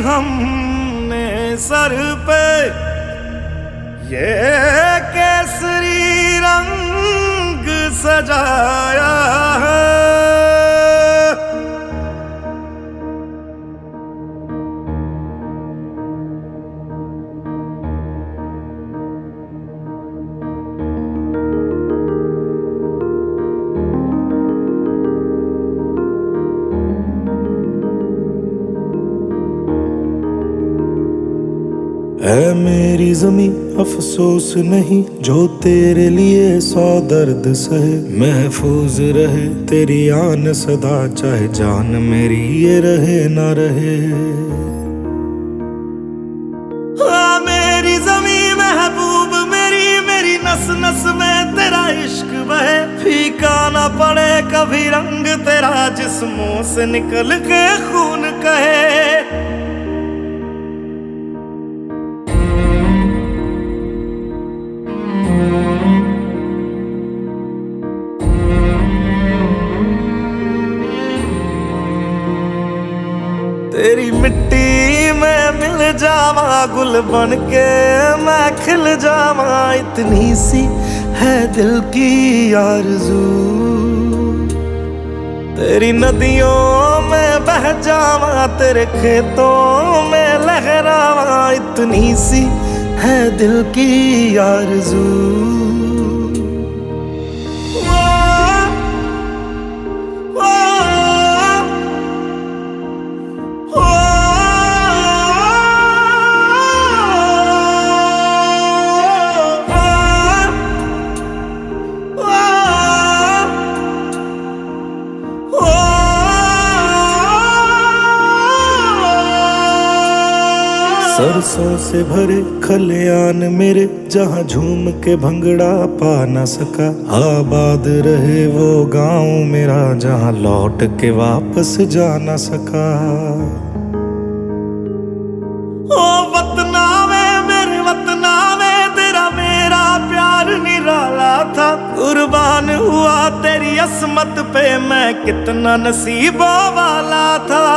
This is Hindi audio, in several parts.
हमने सर पे ये केसरी रंग सजाया है। है मेरी ज़मीं अफसोस नहीं जो तेरे लिए 100 दर्द सहे। महफूज रहे तेरी आन सदा चाहे जान मेरी ये रहे ना रहे। हाँ मेरी ज़मीं महबूब मेरी नस नस में तेरा इश्क बहे। फीका ना पड़े कभी रंग तेरा जिस्मों से निकल के खून कहे। तेरी मिट्टी में मिल जावा गुल बन के मैं खिल जावा। इतनी सी है दिल की आरज़ू। तेरी नदियों में बह जावा तेरे खेतों में लहरावा। इतनी सी है दिल की आरज़ू। सरसों से भरे खलियान मेरे जहाँ झूम के भंगड़ा पा न सका। आबाद रहे वो गांव मेरा जहाँ लौट के वापस जा न सका। ओ वतना में मेरे वतना में तेरा मेरा प्यार निराला था। कुर्बान हुआ तेरी अस्मत पे मैं कितना नसीबों वाला था।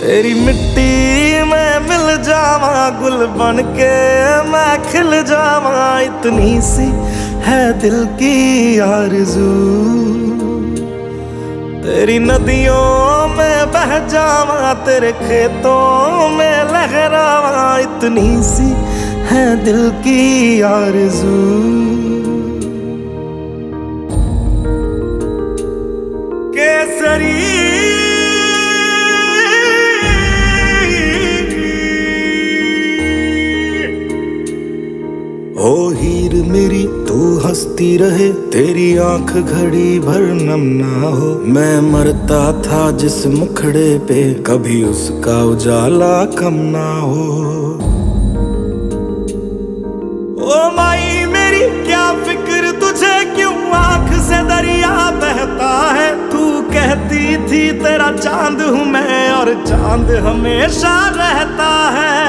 तेरी मिट्टी में मिल जावा गुल बन के मैं खिल जावा। इतनी सी है दिल की आरज़ू। तेरी नदियों में बह जावा तेरे खेतों में लहरावा। इतनी सी है दिल की आरज़ू। केसरी ओ हीर मेरी तू हंसती रहे तेरी आंख घड़ी भर नम ना हो। मैं मरता था जिस मुखड़े पे कभी उसका उजाला कम ना हो। ओ माई मेरी क्या फिक्र तुझे क्यों आंख से दरिया बहता है। तू कहती थी तेरा चांद हूँ मैं और चांद हमेशा रहता है।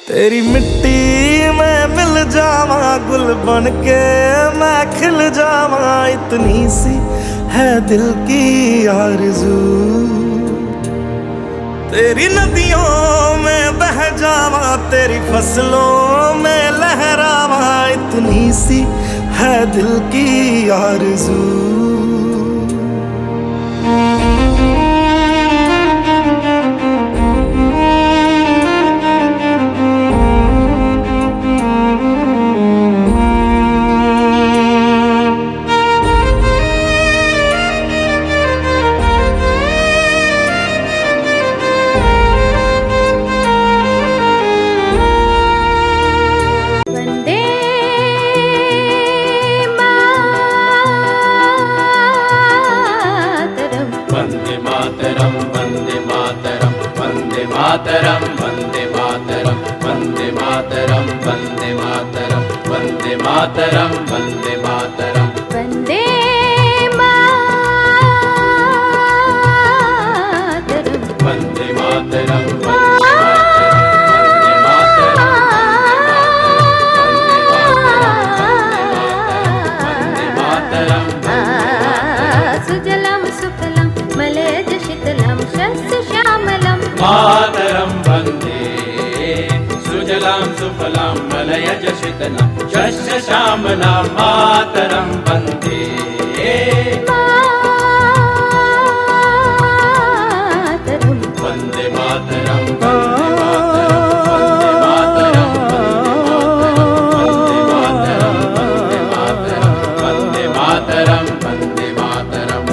तेरी मिट्टी में मिल जावा गुल बन के मैं खिल जावा। इतनी सी है दिल की आरज़ू। तेरी नदियों में बह जावा तेरी फसलों में लहरावा। इतनी सी है दिल की आरज़ू। मातरम वंदे मातरम वंदे मातरम वंदे मातरम वंदे मातरम वंदे मातरम वंदे मातरम वंदे मातरम वंदे मातरम सुजलां सुफलां मलयज शीतलां शस्य श्यामलां मातरं वन्दे वन्दे मातरं वन्दे मातरं वन्दे मातरं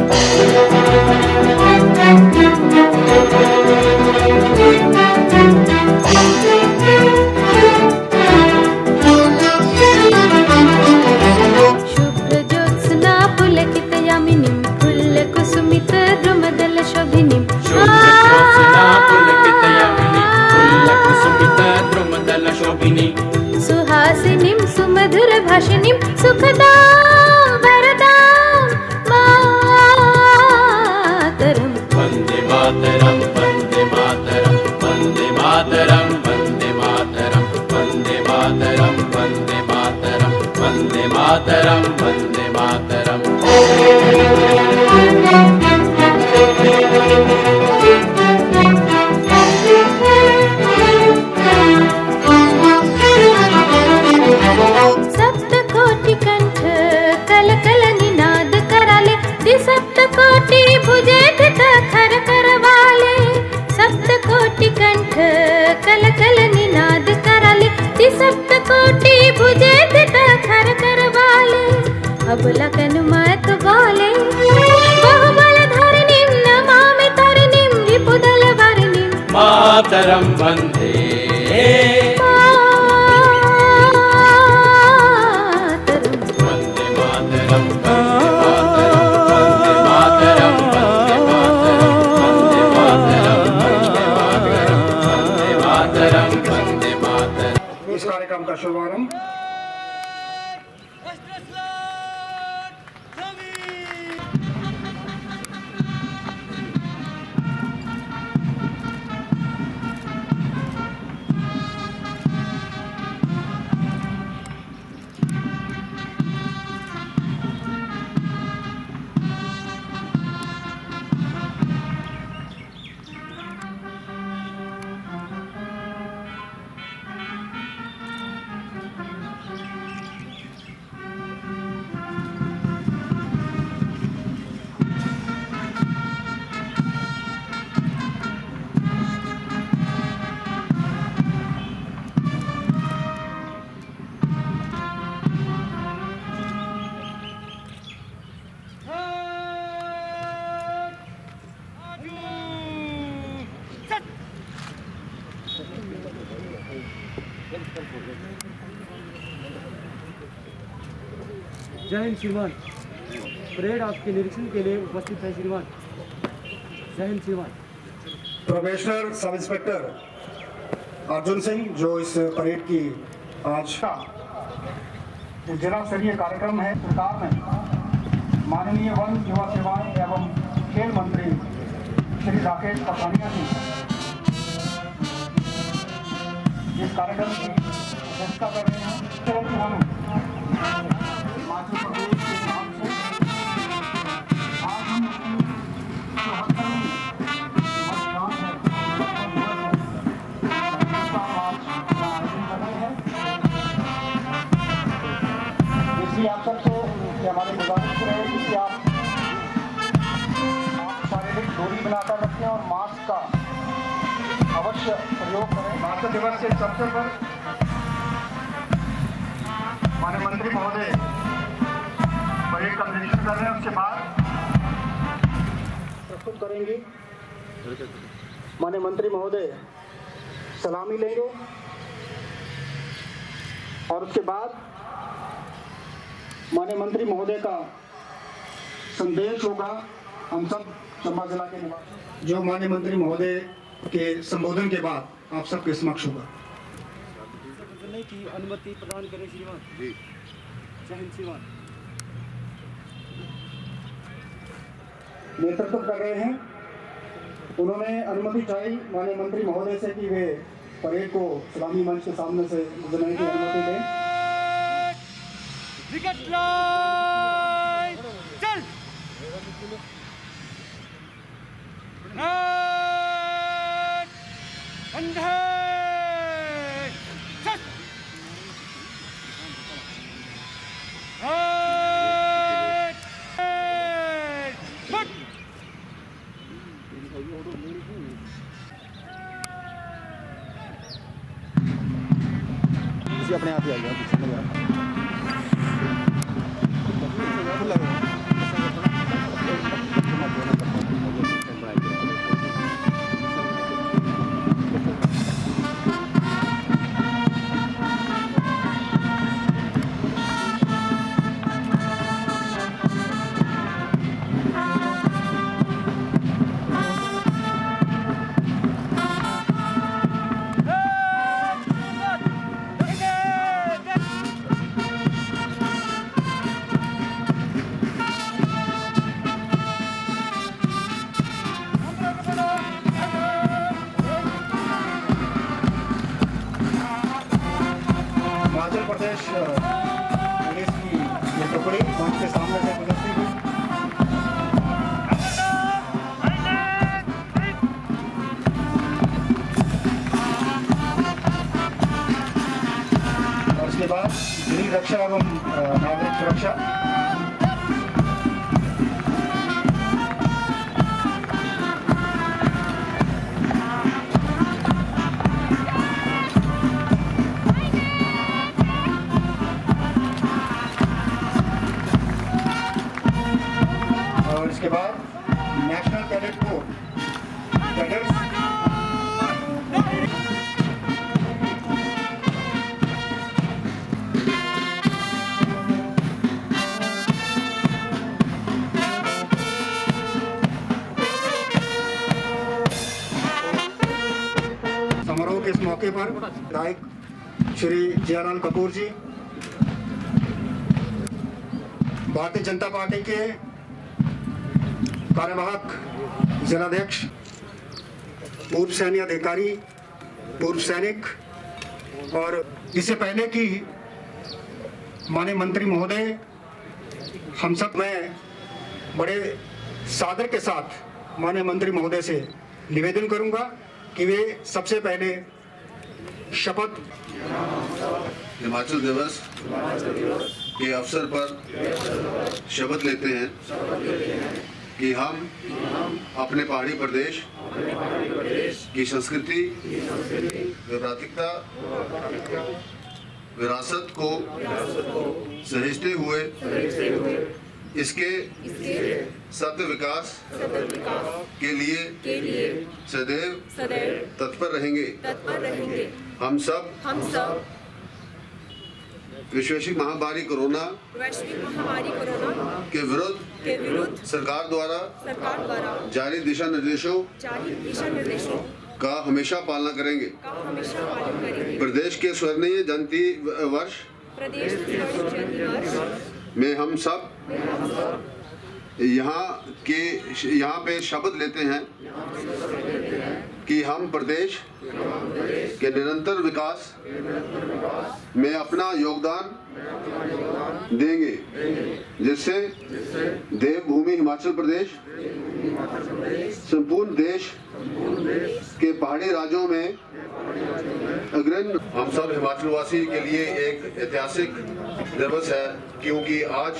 शुभ्रज्योत्स्ना पुलकितयामिनीं फुल्लकुसुमितद्रुमदलशोभिनीं शोभिनी सुहासिनीं सुमधुरभाषिणीं सुखदां वरदां मातरं वन्दे मातरं वन्दे मातरं वन्दे मातरं वन्दे मातरं वन्दे मातरं वन्दे मातरं वन्दे मातरं वन्दे मातरम् सप्तकोटिकण्ठ कलकल निनाद कराले सप्तकोटि भुजे धृत खर करवाले सप्तकोटिकण्ठ कलकल निनाद कराले सप्तकोटि भुजे धृत खर करवाले अबला कनुमात बोले बहुबल धरणीं नमामि तरणीं रिपुदल वरणीं मातरं वन्दे इस कार्यक्रम का शुभारंभ जय हिंद श्रीमान। परेड आपके निरीक्षण के लिए उपस्थित है श्रीमान। जय हिंद श्रीमान। Probationer sub inspector Arjun Singh जो इस परेड की आज का जिला स्तरीय कार्यक्रम है, सरकार में माननीय वन युवा सेवाएं एवं खेल मंत्री श्री राकेश पठानिया जी इस कार्यक्रम की अध्यक्षता कर रहे हैं। हिमाचल प्रदेश के नाम से आज हम इसलिए आप सबको हमारे गुजारिश रहेगी कि आप शारीरिक दूरी बनाकर रखें और मास्क का अवश्य प्रयोग करें। मातृ दिवस के अवसर पर हमारे मंत्री महोदय परेड का निरीक्षण कर रहे हैं, उसके बाद प्रस्तुत करेंगे। माननीय मंत्री महोदय सलामी लेंगे और उसके बाद माननीय मंत्री महोदय का संदेश होगा हम सब चंबा जिला के निवासी। जो माननीय मंत्री महोदय के संबोधन के बाद आप सबके समक्ष होगा। की अनुमति प्रदान करें श्रीमान। जय हिंद श्रीमान। नेतृत्व कर रहे हैं, उन्होंने अनुमति चाही माननीय मंत्री महोदय से कि वे परेड को सलामी मंच के सामने से गुजरने की अनुमति दें। विकेट लाइन चल। कुर्सी अपने आप ही आ गया। हिमाचल प्रदेश पुलिस की ये टुकड़ी मंच के सामने से गुजरती हुई और उसके बाद गृह रक्षा एवं नागरिक सुरक्षा, और इसके बाद नेशनल कैडेट कोर कैडेट्स, समारोह के इस मौके पर विधायक श्री जयलाल कपूर जी, भारतीय जनता पार्टी के कार्यवाहक जिलाध्यक्ष, पूर्व सैन्य अधिकारी, पूर्व सैनिक, और इससे पहले कि माननीय मंत्री महोदय, हम सब मैं बड़े सादर के साथ माननीय मंत्री महोदय से निवेदन करूंगा कि वे सबसे पहले शपथ हिमाचल दिवस के अवसर पर शपथ लेते हैं कि हम अपने पहाड़ी प्रदेश की संस्कृति, वैभवता, विरासत को सहेजते हुए इसके सतत विकास के लिए सदैव तत्पर रहेंगे। हम सब वैश्विक महामारी कोरोना के विरुद्ध सरकार द्वारा जारी दिशा निर्देशों का हमेशा पालना करेंगे। प्रदेश के स्वर्णिम जयंती वर्ष में हम सब यहाँ पे शपथ लेते हैं कि हम प्रदेश के निरंतर विकास में अपना योगदान देंगे, जिससे देवभूमि हिमाचल प्रदेश संपूर्ण देश के पहाड़ी राज्यों में अग्रणी। हम सब हिमाचल वासी के लिए एक ऐतिहासिक दिवस है, क्योंकि आज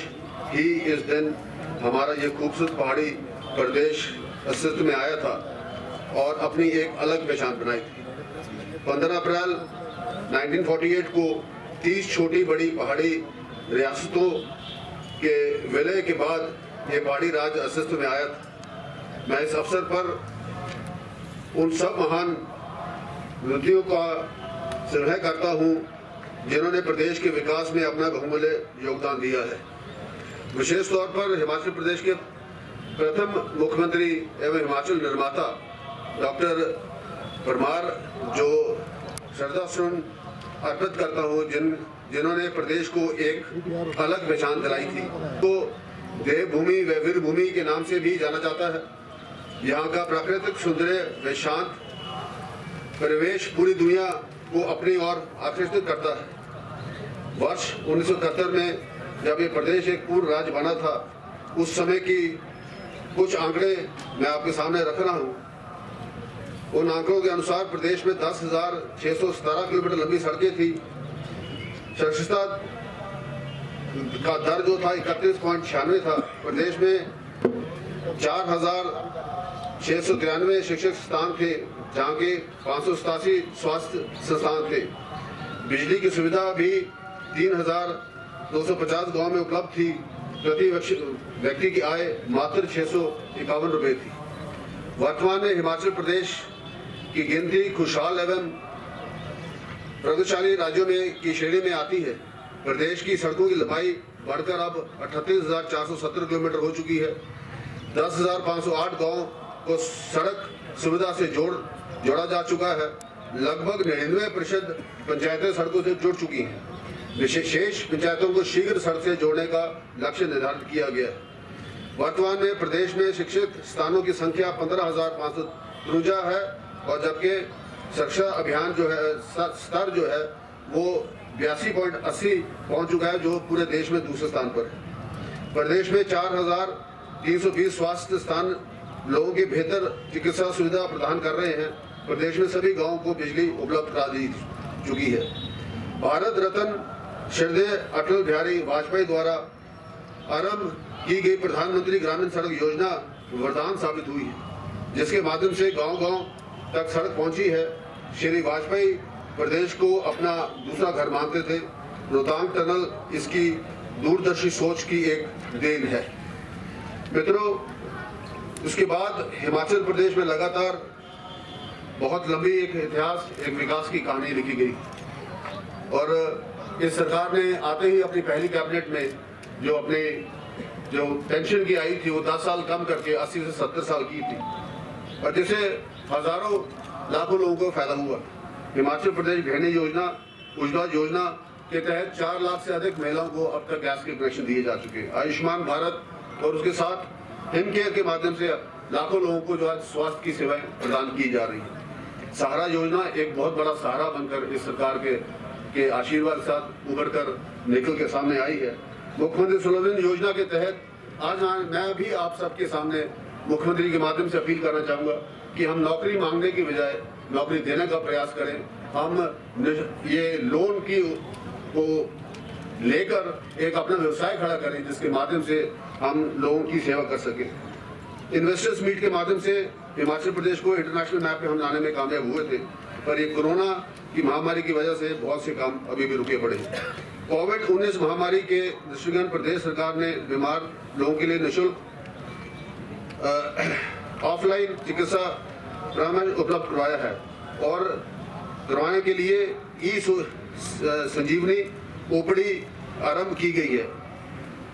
ही इस दिन हमारा ये खूबसूरत पहाड़ी प्रदेश अस्तित्व में आया था और अपनी एक अलग पहचान बनाई थी। 15 अप्रैल 1948 को 30 छोटी बड़ी पहाड़ी रियासतों के विलय के बाद ये पहाड़ी राज्य अस्तित्व में आया था। मैं इस अवसर पर उन सब महान व्यक्तियों का सराहना करता हूँ जिन्होंने प्रदेश के विकास में अपना बहुमूल्य योगदान दिया है। विशेष तौर पर हिमाचल प्रदेश के प्रथम मुख्यमंत्री एवं हिमाचल निर्माता डॉक्टर परमार, जो श्रद्धासुमन अर्पित करता हूँ, जिन्होंने प्रदेश को एक अलग पहचान दिलाई थी। तो देवभूमि व वीर भूमि के नाम से भी जाना जाता है। यहाँ का प्राकृतिक सौंदर्य व शांत परिवेश पूरी दुनिया को अपनी ओर आकर्षित करता है। वर्ष 1971 में जब ये प्रदेश एक पूर्ण राज्य बना था, उस समय की कुछ आंकड़े मैं आपके सामने रख रहा हूँ। उन आंकड़ों के अनुसार प्रदेश में 10,617 किलोमीटर लंबी सड़कें थी। साक्षरता का दर जो था 31.96 था। प्रदेश में 4,693 शिक्षक संस्थान थे, जहाँ के 587 स्वास्थ्य संस्थान थे। बिजली की सुविधा भी 3,250 गाँव में उपलब्ध थी। प्रति व्यक्ति की आय मात्र 651 रुपये थी। वर्तमान में हिमाचल प्रदेश की गिनती खुशहाल एवं प्रगतिशाली राज्यों में की श्रेणी में आती है। प्रदेश की सड़कों की लंबाई बढ़कर अब 38,470 किलोमीटर हो चुकी है। 10,508 गाँव को सड़क सुविधा से जोड़ा जा चुका है। लगभग 99% पंचायतें सड़कों से जुड़ चुकी हैं। शेष पंचायतों को शीघ्र सड़क से जोड़ने का लक्ष्य निर्धारित किया गया है। वर्तमान में प्रदेश में शिक्षित स्थानों की संख्या 15,553 है और जबकि शिक्षा अभियान जो है स्तर जो है वो 82.80 पहुंच चुका है, जो पूरे देश में दूसरे स्थान पर है। प्रदेश में 4,320 स्वास्थ्य स्थान लोगों की बेहतर चिकित्सा सुविधा प्रदान कर रहे हैं। प्रदेश में सभी गांवों को बिजली उपलब्ध करा दी चुकी है। भारत रत्न श्रद्धेय अटल बिहारी वाजपेयी द्वारा आरंभ की गई प्रधानमंत्री ग्रामीण सड़क योजना वरदान साबित हुई है, जिसके माध्यम से गांव-गांव तक सड़क पहुंची है। श्री वाजपेयी प्रदेश को अपना दूसरा घर मानते थे। रोहतांग टनल इसकी दूरदर्शी सोच की एक देन है। मित्रों, उसके बाद हिमाचल प्रदेश में लगातार बहुत लंबी एक इतिहास, एक विकास की कहानी लिखी गई और इस सरकार ने आते ही अपनी पहली कैबिनेट में जो पेंशन की आई थी वो 10 साल कम करके 80 से 70 साल की थी और जिससे हजारों लाखों लोगों को फायदा हुआ। हिमाचल प्रदेश गृहिणी योजना, उज्ज्वला योजना के तहत 4 लाख से अधिक महिलाओं को अब तक गैस के कनेक्शन दिए जा चुके हैं। आयुष्मान भारत और उसके साथ हिम केयर के माध्यम से लाखों लोगों को जो आज स्वास्थ्य की सेवाएं प्रदान की जा रही है। सहारा योजना एक बहुत बड़ा सहारा बनकर इस सरकार के आशीर्वाद के साथ उभर कर निकल के सामने आई है। मुख्यमंत्री सुलभ योजना के तहत आज मैं भी आप सबके सामने मुख्यमंत्री के माध्यम से अपील करना चाहूँगा कि हम नौकरी मांगने की बजाय नौकरी देने का प्रयास करें। हम ये लोन को लेकर एक अपना व्यवसाय खड़ा करें, जिसके माध्यम से हम लोगों की सेवा कर सकें। इन्वेस्टर्स मीट के माध्यम से हिमाचल प्रदेश को इंटरनेशनल मैप पे हम लाने में कामयाब हुए थे, पर ये कोरोना की महामारी की वजह से बहुत से काम अभी भी रुके पड़े हैं। कोविड-19 महामारी के दृष्टिगत प्रदेश सरकार ने बीमार लोगों के लिए निःशुल्क ऑफलाइन चिकित्सा परामर्श उपलब्ध करवाया है और करवाने के लिए संजीवनी ओपीडी आरंभ की गई है।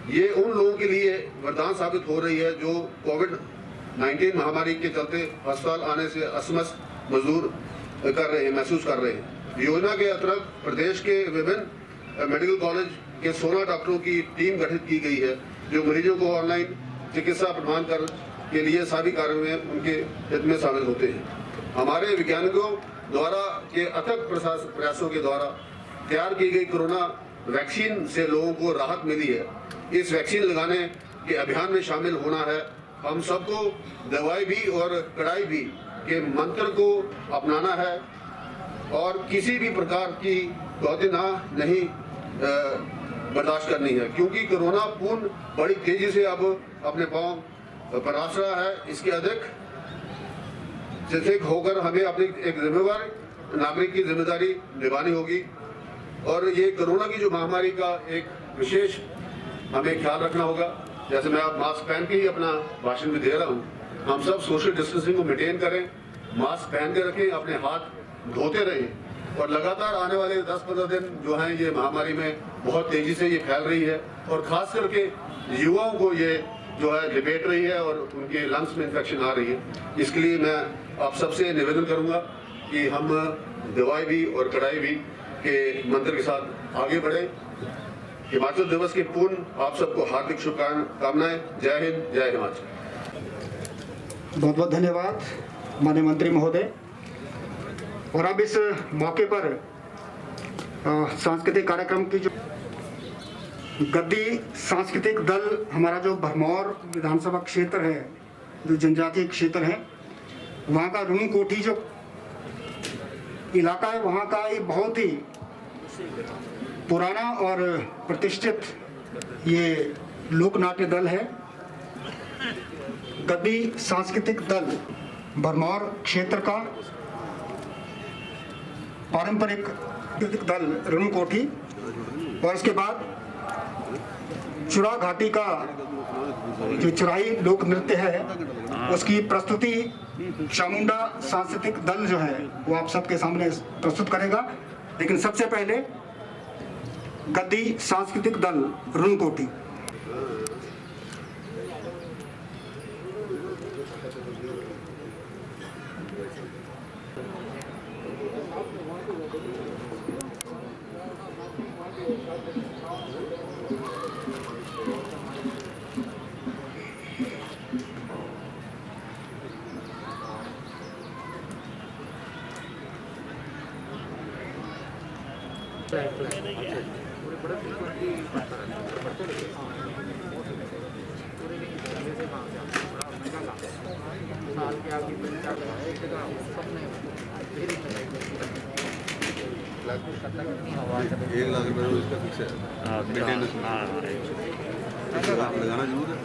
ये उन लोगों के लिए वरदान साबित हो रही है जो कोविड-19 महामारी के चलते अस्पताल आने से असमर्थ महसूस कर रहे हैं। योजना के अंतर्गत प्रदेश के विभिन्न मेडिकल कॉलेज के 16 डॉक्टरों की टीम गठित की गई है, जो मरीजों को ऑनलाइन चिकित्सा प्रदान कर के लिए सभी कार्यों में उनके हित में शामिल होते हैं। हमारे वैज्ञानिकों द्वारा के अथक प्रयासों के द्वारा तैयार की गई कोरोना वैक्सीन से लोगों को राहत मिली है। इस वैक्सीन लगाने के अभियान में शामिल होना है। हम सबको दवाई भी और कड़ाई भी के मंत्र को अपनाना है और किसी भी प्रकार की गौतिना नहीं बर्दाश्त करनी है, क्योंकि कोरोना पूर्ण बड़ी तेजी से अब अपने पांव पर आस रहा है। इसके अधिक सतर्क होकर हमें अपनी एक जिम्मेवार नागरिक की जिम्मेदारी निभानी होगी और ये कोरोना की जो महामारी का एक विशेष हमें ख्याल रखना होगा। जैसे मैं आप मास्क पहन के ही अपना भाषण भी दे रहा हूँ, हम सब सोशल डिस्टेंसिंग को मेंटेन करें, मास्क पहन के रखें, अपने हाथ धोते रहें और लगातार आने वाले 10-15 दिन जो हैं ये महामारी में बहुत तेजी से ये फैल रही है और खास करके युवाओं को ये जो है लिपेट रही है और उनके लंग्स में इन्फेक्शन आ रही है। इसके लिए मैं आप सबसे निवेदन करूंगा कि हम दवाई भी और कड़ाई भी के मंत्र के साथ आगे बढ़े। हिमाचल दिवस की पूर्ण आप सबको हार्दिक शुभकामनाएं। जय हिंद, जय हिमाचल। बहुत बहुत धन्यवाद माननीय मंत्री महोदय। और अब इस मौके पर सांस्कृतिक कार्यक्रम की जो गद्दी सांस्कृतिक दल हमारा जो भरमौर विधानसभा क्षेत्र है, जो जनजातीय क्षेत्र है, वहाँ का रूनी कोठी जो इलाका है, वहाँ का ये बहुत ही पुराना और प्रतिष्ठित ये लोक नाट्य दल है। गद्दी सांस्कृतिक दल भरमौर क्षेत्र का पारंपरिक दल रणकोटी और उसके बाद चुरा घाटी का जो चुराई लोक नृत्य है उसकी प्रस्तुति चामुंडा सांस्कृतिक दल जो है वो आप सबके सामने प्रस्तुत करेगा। लेकिन सबसे पहले गद्दी सांस्कृतिक दल रणकोटी। ₹1,00,000 इसका फिक्स है। मेंटेनेंस लगाना जरूर है।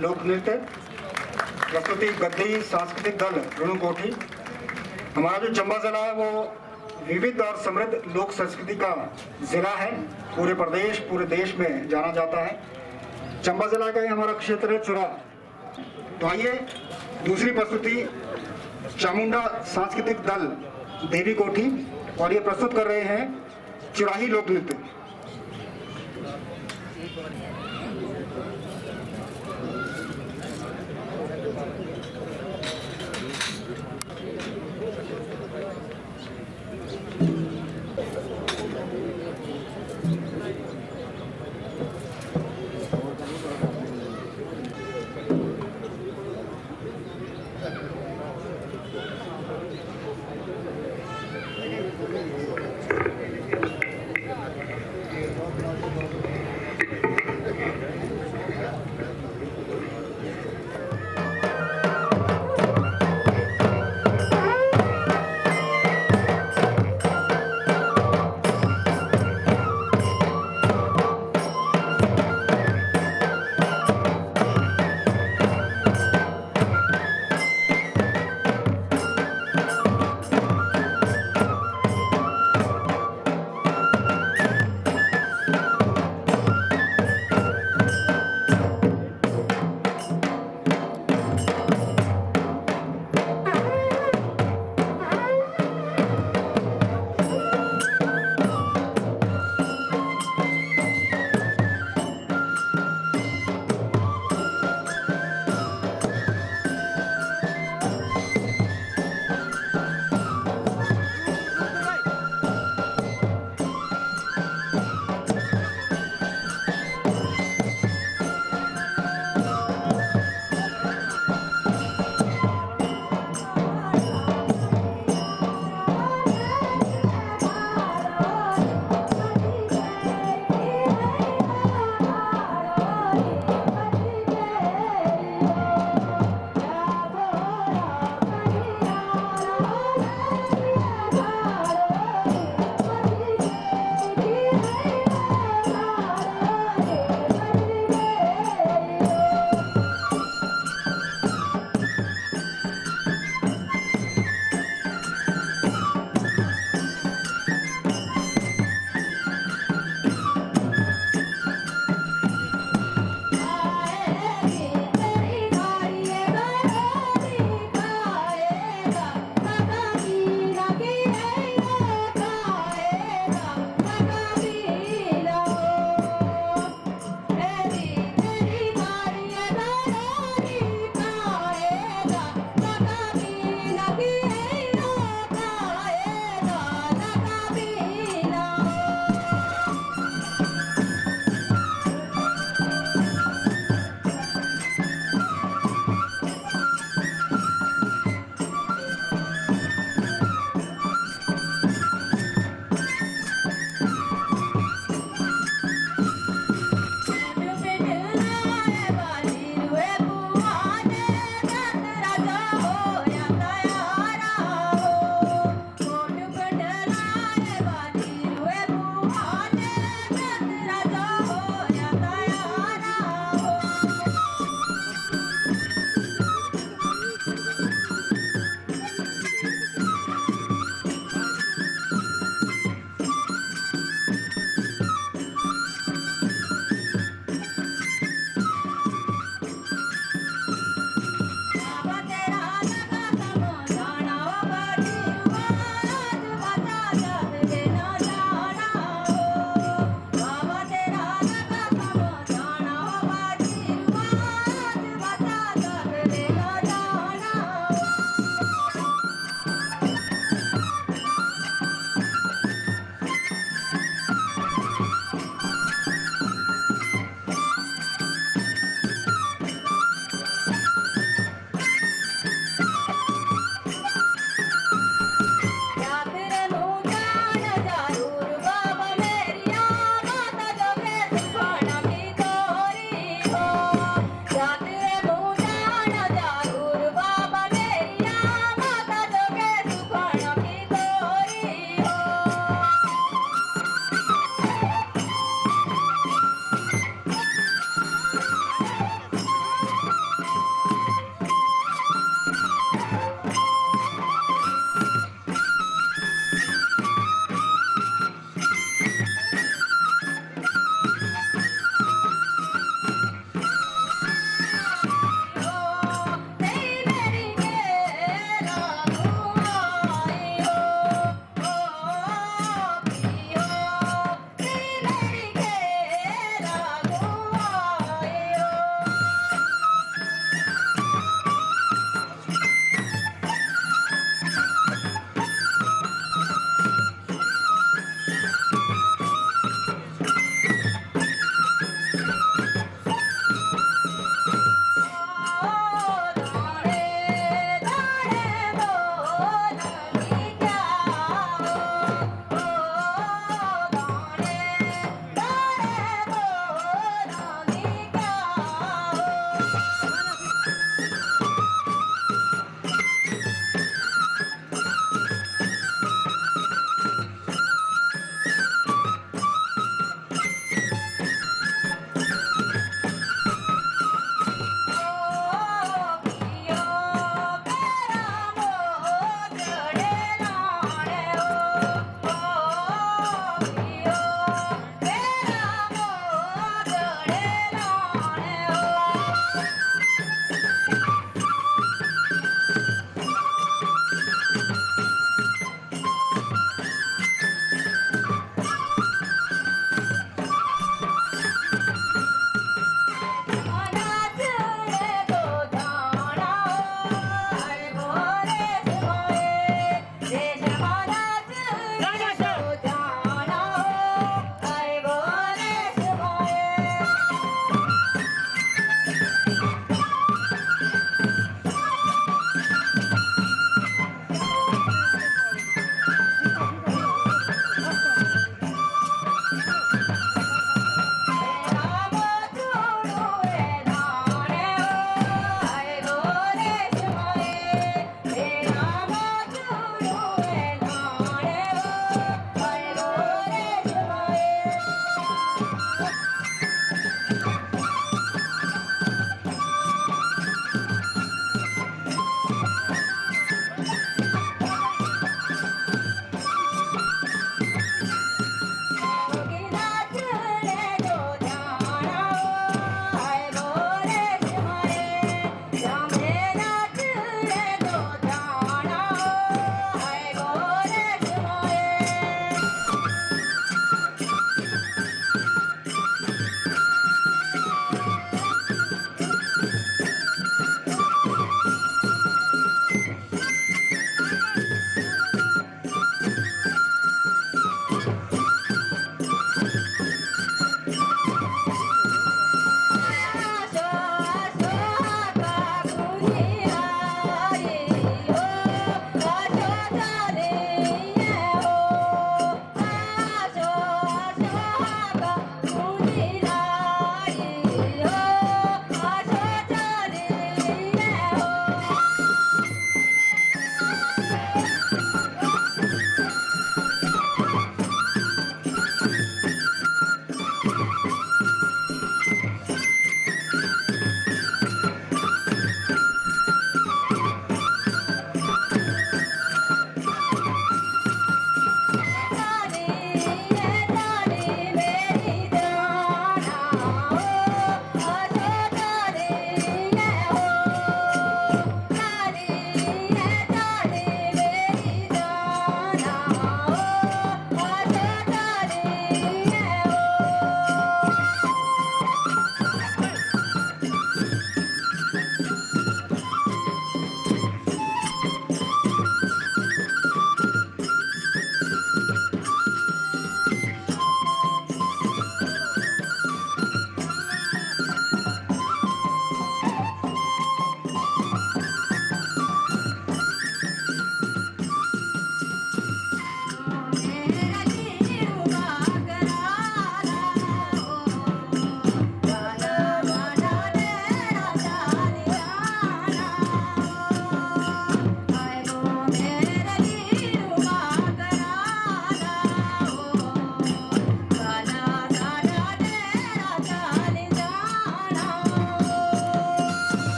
लोक नृत्य प्रस्तुति गद्दी सांस्कृतिक दल रणुकोठी। हमारा जो चंबा जिला है वो विविध और समृद्ध लोक संस्कृति का जिला है। पूरे प्रदेश पूरे देश में जाना जाता है। चंबा जिला का ही हमारा क्षेत्र है चुरा। तो आइए दूसरी प्रस्तुति चामुंडा सांस्कृतिक दल देवी कोठी और ये प्रस्तुत कर रहे हैं चुराही लोक नृत्य।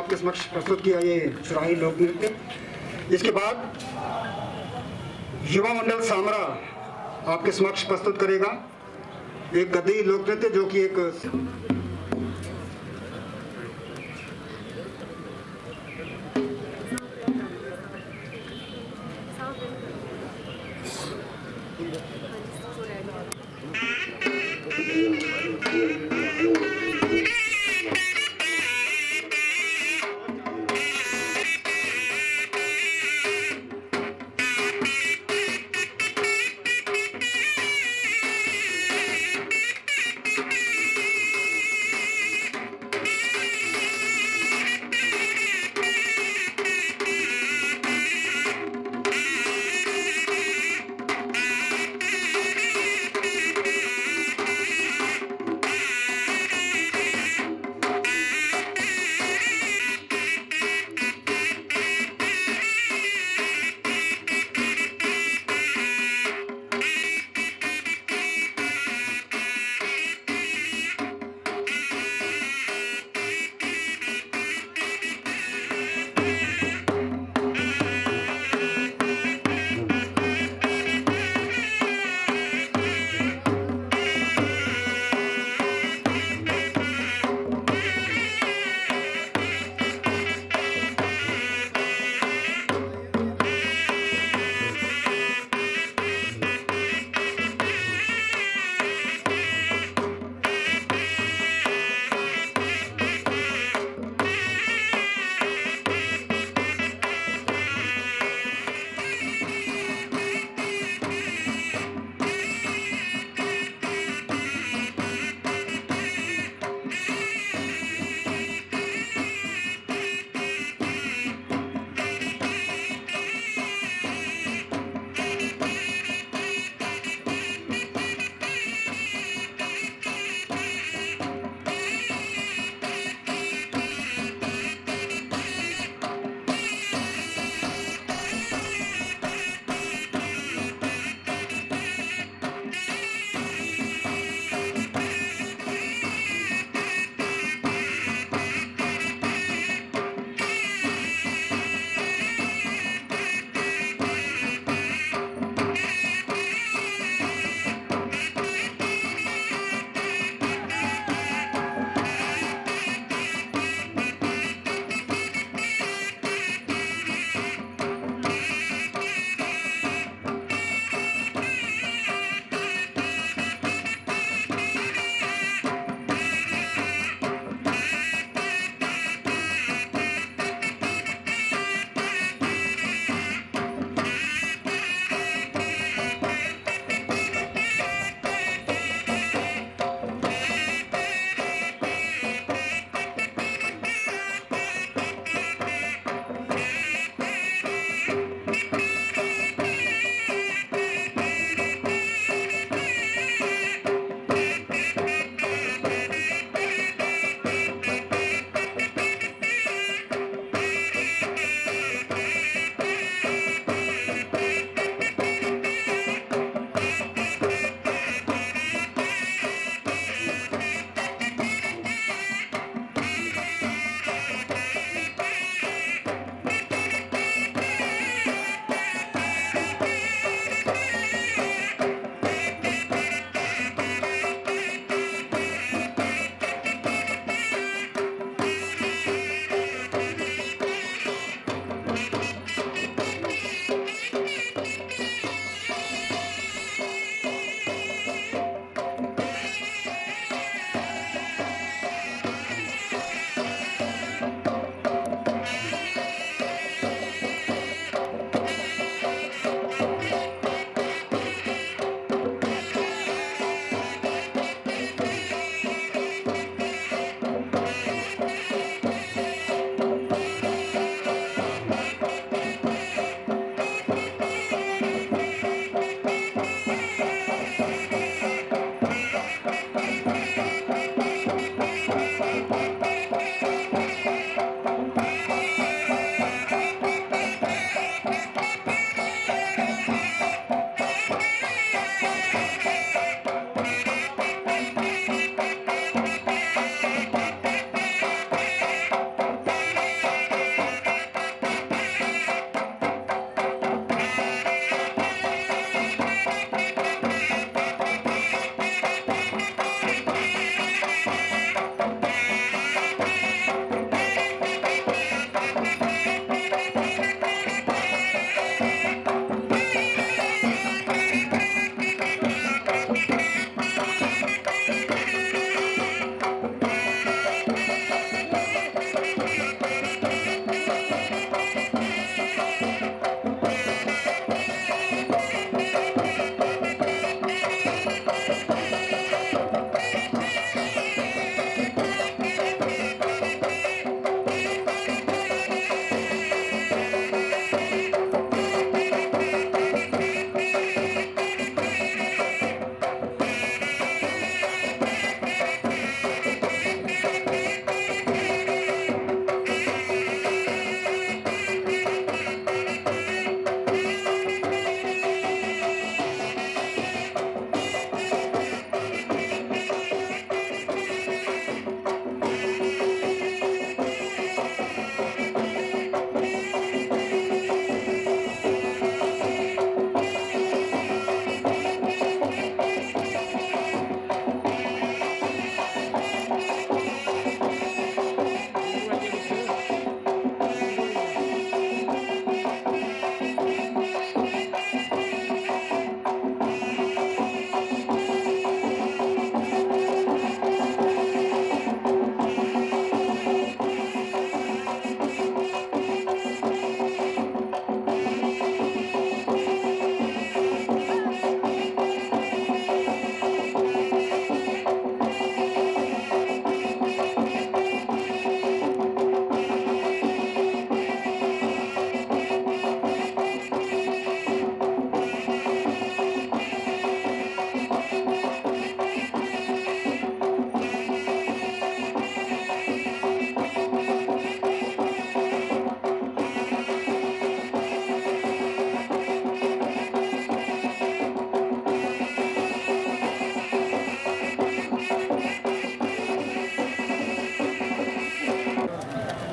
आपके समक्ष प्रस्तुत किया ये सुराही लोक नृत्य। इसके बाद युवा मंडल सामरा आपके समक्ष प्रस्तुत करेगा एक गद्दी लोक नृत्य, जो कि एक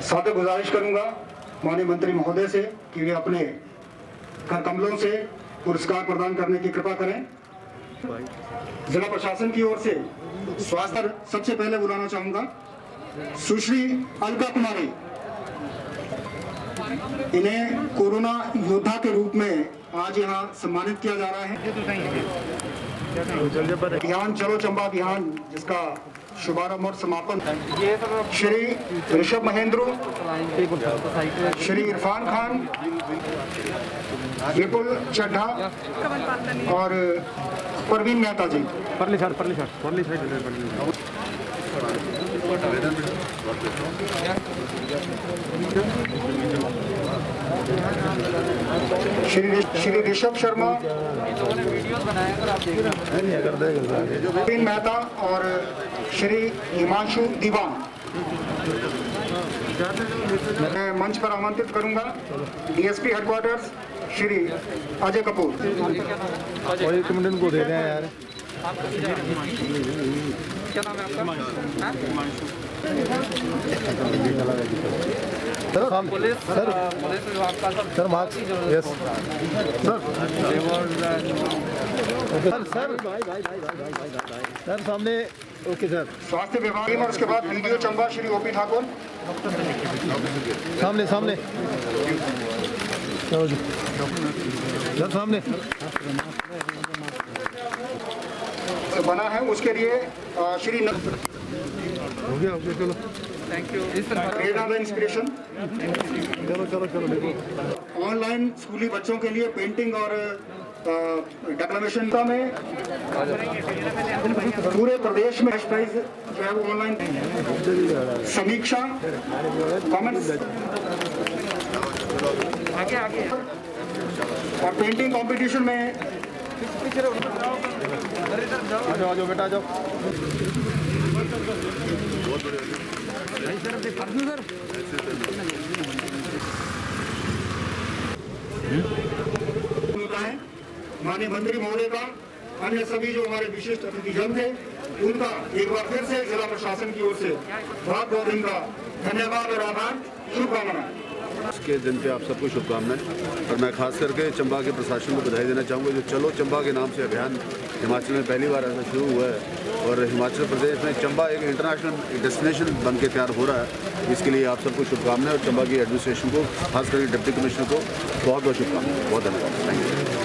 सादर गुजारिश करूंगा माननीय मंत्री महोदय से कि वे अपने कर कमलों से पुरस्कार प्रदान करने की कृपा करें। जिला प्रशासन की ओर से स्वास्थ्य सबसे पहले बुलाना चाहूंगा सुश्री अलका कुमारी। इन्हें कोरोना योद्धा के रूप में आज यहाँ सम्मानित किया जा रहा है। अभियान चलो चंबा अभियान जिसका शुभारंभ और समापन श्री ऋषभ महेंद्र, श्री इरफान खान, विपुल चड्ढा और परवीन मेहता जी। श्री ऋषभ शर्मा, परवीन मेहता और श्री हिमांशु दीवान। मैं मंच पर आमंत्रित करूंगा डीएसपी हेडक्वार्टर्स श्री अजय कपूर। को दे रहे हैं यार। क्या नाम है आपका? पुलिस विभाग का सर मार्क्स यस सर सामने। ओके सर स्वास्थ्य विभाग और उसके बाद वीडियो चंबा श्री ओपी ठाकुर। सामने सामने सर सामने बना है उसके लिए श्री हो गया चलो थैंक यू। इंस्पिरेशन ऑनलाइन स्कूली बच्चों के लिए पेंटिंग और डेक्लेमेशन में पूरे प्रदेश में प्राइज जो है वो ऑनलाइन समीक्षा कमेंट्स आगे और पेंटिंग कंपटीशन में आ जाओ बेटा आ जाओ। माननीय मंत्री महोदय का, अन्य सभी जो हमारे विशिष्ट अतिथिजन थे उनका एक बार फिर से जिला प्रशासन की ओर से बहुत बहुत इनका धन्यवाद और आभार, शुभकामनाएं। के दिन पे आप सबको शुभकामनाएं। और मैं खास करके चंबा के प्रशासन को बधाई देना चाहूँगा जो चलो चंबा के नाम से अभियान हिमाचल में पहली बार ऐसा शुरू हुआ है और हिमाचल प्रदेश में चंबा एक इंटरनेशनल डेस्टिनेशन बन के तैयार हो रहा है। इसके लिए आप सबको शुभकामनाएं और चंबा की एडमिनिस्ट्रेशन को खास करके डिप्टी कमिश्नर को बहुत बहुत शुभकामनाएं। बहुत धन्यवाद। Thank you.